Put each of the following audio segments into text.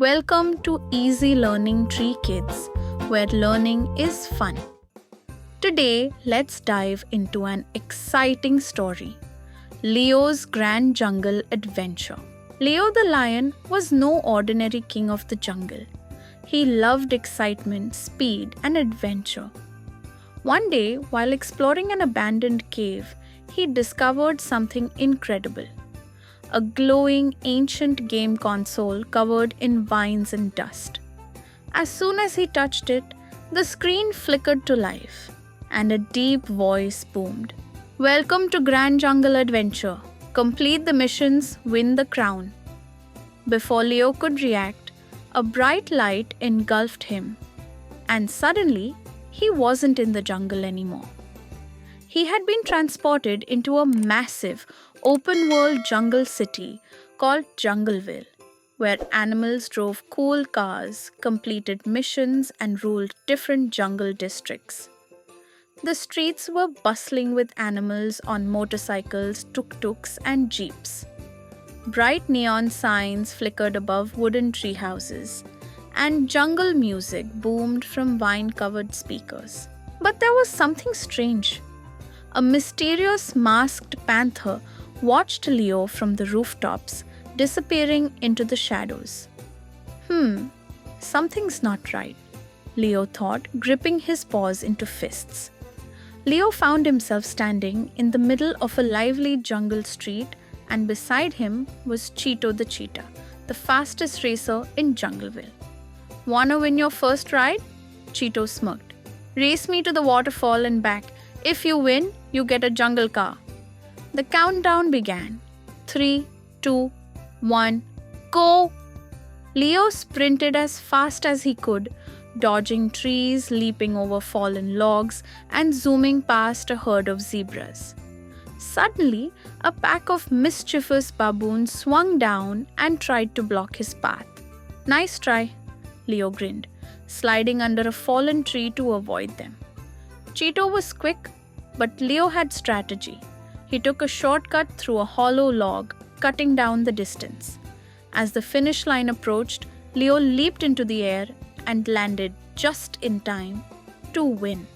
Welcome to Easy Learning Tree Kids, where learning is fun. Today, let's dive into an exciting story, Leo's Grand Jungle Adventure. Leo the lion was no ordinary king of the jungle. He loved excitement, speed, and adventure. One day, while exploring an abandoned cave, he discovered something incredible. A glowing ancient game console covered in vines and dust. As soon as he touched it, the screen flickered to life, and a deep voice boomed. Welcome to Grand Jungle Adventure. Complete the missions, win the crown. Before Leo could react, a bright light engulfed him, and suddenly, he wasn't in the jungle anymore. He had been transported into a massive, open-world jungle city called Jungleville, where animals drove cool cars, completed missions, and ruled different jungle districts. The streets were bustling with animals on motorcycles, tuk-tuks, and jeeps. Bright neon signs flickered above wooden tree houses, and jungle music boomed from vine-covered speakers. But there was something strange. A mysterious masked panther watched Leo from the rooftops, disappearing into the shadows. Something's not right, Leo thought, gripping his paws into fists. Leo found himself standing in the middle of a lively jungle street, and beside him was Cheeto the cheetah, the fastest racer in Jungleville. Wanna win your first ride? Cheeto smirked. Race me to the waterfall and back. If you win, you get a jungle car. The countdown began. 3, 2, 1, go! Leo sprinted as fast as he could, dodging trees, leaping over fallen logs, and zooming past a herd of zebras. Suddenly, a pack of mischievous baboons swung down and tried to block his path. Nice try, Leo grinned, sliding under a fallen tree to avoid them. Cheeto was quick, but Leo had strategy. He took a shortcut through a hollow log, cutting down the distance. As the finish line approached, Leo leaped into the air and landed just in time to win.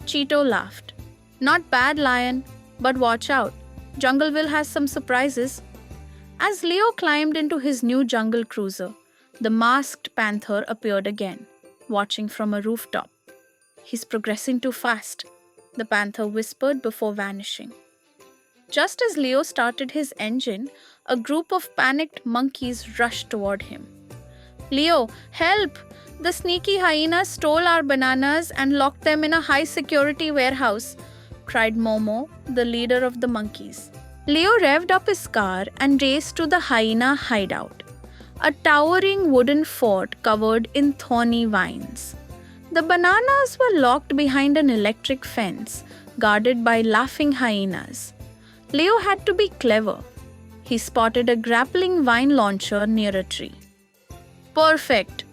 Cheeto laughed. Not bad, lion, but watch out. Jungleville has some surprises. As Leo climbed into his new jungle cruiser, the masked panther appeared again, watching from a rooftop. He's progressing too fast, the panther whispered before vanishing. Just as Leo started his engine, a group of panicked monkeys rushed toward him. Leo, help! The sneaky hyenas stole our bananas and locked them in a high-security warehouse, cried Momo, the leader of the monkeys. Leo revved up his car and raced to the hyena hideout, a towering wooden fort covered in thorny vines. The bananas were locked behind an electric fence, guarded by laughing hyenas. Leo had to be clever. He spotted a grappling vine launcher near a tree. Perfect!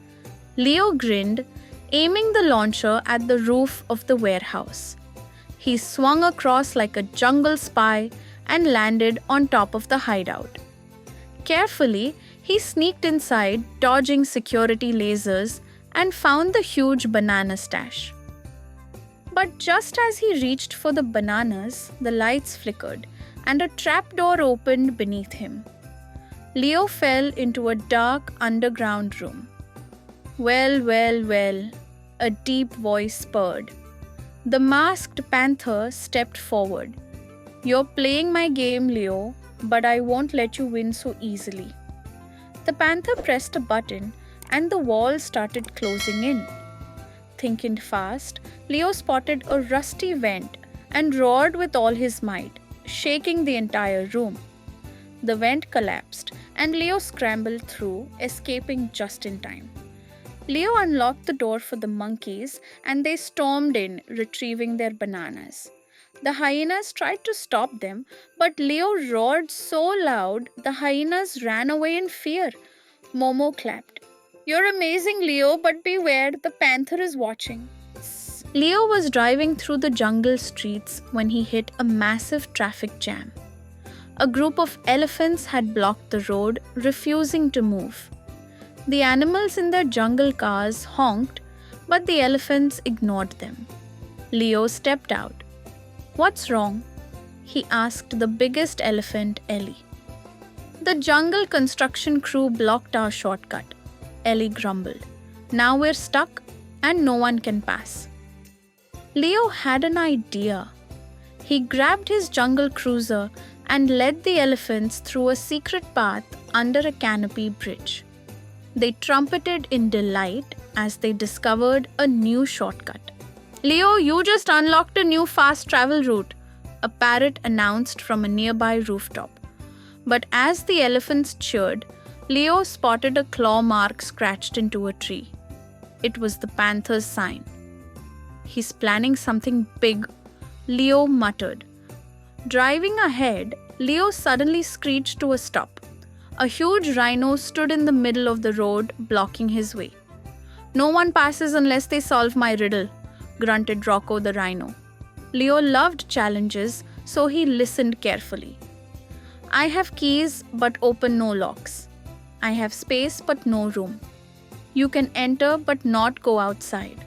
Leo grinned, aiming the launcher at the roof of the warehouse. He swung across like a jungle spy and landed on top of the hideout. Carefully, he sneaked inside, dodging security lasers, and found the huge banana stash. But just as he reached for the bananas, the lights flickered and a trapdoor opened beneath him. Leo fell into a dark underground room. Well, a deep voice purred. The masked panther stepped forward. You're playing my game, Leo, but I won't let you win so easily. The panther pressed a button and the wall started closing in. Thinking fast, Leo spotted a rusty vent and roared with all his might, shaking the entire room. The vent collapsed and Leo scrambled through, escaping just in time. Leo unlocked the door for the monkeys and they stormed in, retrieving their bananas. The hyenas tried to stop them, but Leo roared so loud the hyenas ran away in fear. Momo clapped. You're amazing, Leo, but beware, the panther is watching. Leo was driving through the jungle streets when he hit a massive traffic jam. A group of elephants had blocked the road, refusing to move. The animals in their jungle cars honked, but the elephants ignored them. Leo stepped out. "What's wrong?" he asked the biggest elephant, Ellie. "The jungle construction crew blocked our shortcut," Ellie grumbled. "Now we're stuck and no one can pass." Leo had an idea. He grabbed his jungle cruiser and led the elephants through a secret path under a canopy bridge. They trumpeted in delight as they discovered a new shortcut. "Leo, you just unlocked a new fast travel route," a parrot announced from a nearby rooftop. But as the elephants cheered, Leo spotted a claw mark scratched into a tree. It was the panther's sign. "He's planning something big," Leo muttered. Driving ahead, Leo suddenly screeched to a stop. A huge rhino stood in the middle of the road, blocking his way. "No one passes unless they solve my riddle," grunted Rocco the rhino. Leo loved challenges, so he listened carefully. "I have keys but open no locks. I have space but no room. You can enter but not go outside.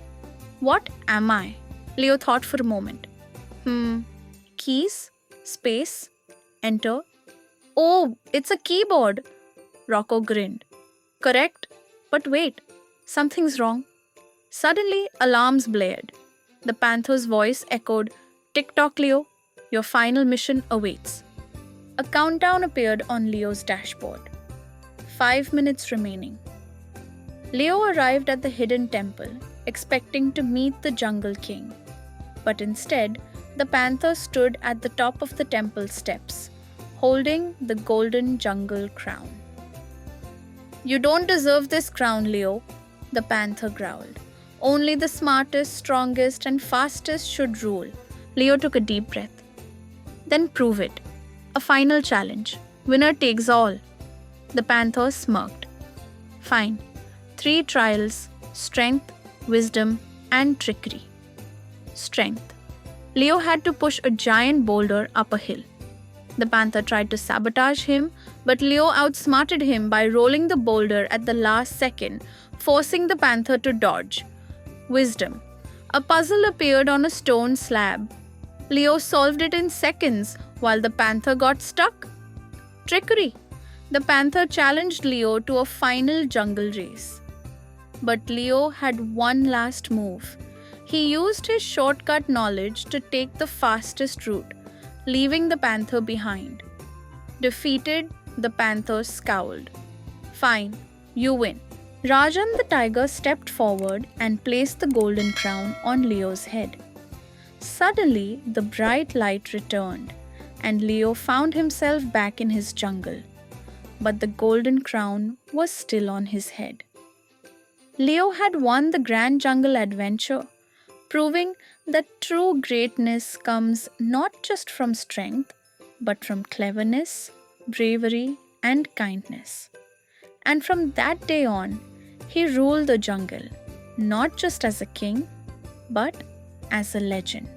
What am I?" Leo thought for a moment. Keys? Space? Enter? "Oh, it's a keyboard," Rocco grinned. "Correct. But wait, something's wrong." Suddenly, alarms blared. The panther's voice echoed, "Tick-tock, Leo. Your final mission awaits." A countdown appeared on Leo's dashboard. 5 minutes remaining. Leo arrived at the hidden temple, expecting to meet the Jungle King. But instead, the panther stood at the top of the temple steps, holding the golden jungle crown. "You don't deserve this crown, Leo," the panther growled. "Only the smartest, strongest, and fastest should rule." Leo took a deep breath. "Then prove it. A final challenge. Winner takes all." The panther smirked. "Fine. 3 trials: strength, wisdom, and trickery." Strength. Leo had to push a giant boulder up a hill. The panther tried to sabotage him, but Leo outsmarted him by rolling the boulder at the last second, forcing the panther to dodge. Wisdom. A puzzle appeared on a stone slab. Leo solved it in seconds while the panther got stuck. Trickery. The panther challenged Leo to a final jungle race. But Leo had one last move. He used his shortcut knowledge to take the fastest route, leaving the panther behind. Defeated, the panther scowled. "Fine, you win." Rajan the tiger stepped forward and placed the golden crown on Leo's head. Suddenly, the bright light returned, and Leo found himself back in his jungle. But the golden crown was still on his head. Leo had won the grand jungle adventure, proving that true greatness comes not just from strength, but from cleverness, bravery, and kindness. And from that day on, he ruled the jungle, not just as a king, but as a legend.